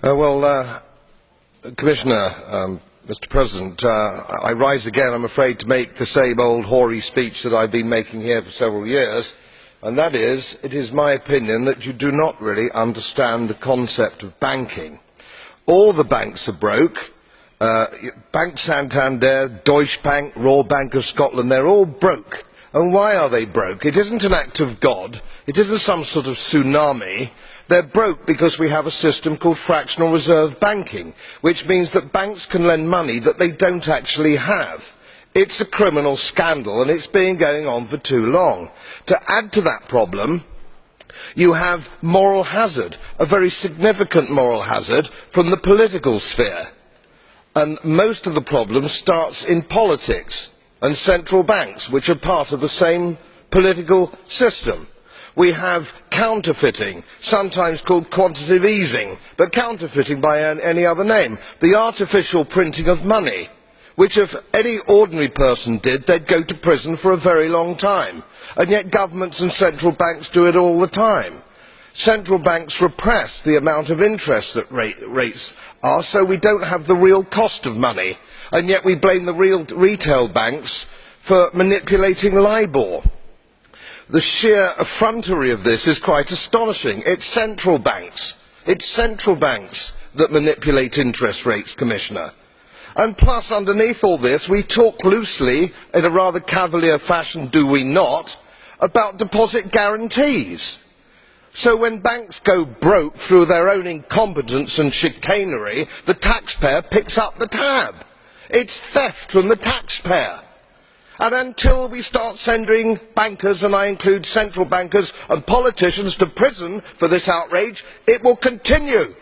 Commissioner, Mr. President, I rise again, I'm afraid, to make the same old hoary speech that I've been making here for several years, and that is, it is my opinion that you do not really understand the concept of banking. All the banks are broke. Bank Santander, Deutsche Bank, Royal Bank of Scotland, they're all broke. And why are they broke? It isn't an act of God. It isn't some sort of tsunami. They're broke because we have a system called fractional reserve banking, which means that banks can lend money that they don't actually have. It's a criminal scandal, and it's been going on for too long. To add to that problem, you have moral hazard, a very significant moral hazard from the political sphere. And most of the problem starts in politics and central banks, which are part of the same political system. We have counterfeiting, sometimes called quantitative easing, but counterfeiting by any other name. The artificial printing of money, which if any ordinary person did, they'd go to prison for a very long time. And yet governments and central banks do it all the time. Central banks repress the amount of interest that rates are, so we don't have the real cost of money, and yet we blame the real retail banks for manipulating LIBOR. The sheer effrontery of this is quite astonishing. It's central banks that manipulate interest rates, Commissioner. And plus, underneath all this, we talk loosely, in a rather cavalier fashion, do we not, about deposit guarantees. So when banks go broke through their own incompetence and chicanery, the taxpayer picks up the tab. It's theft from the taxpayer. And until we start sending bankers, and I include central bankers and politicians, to prison for this outrage, it will continue.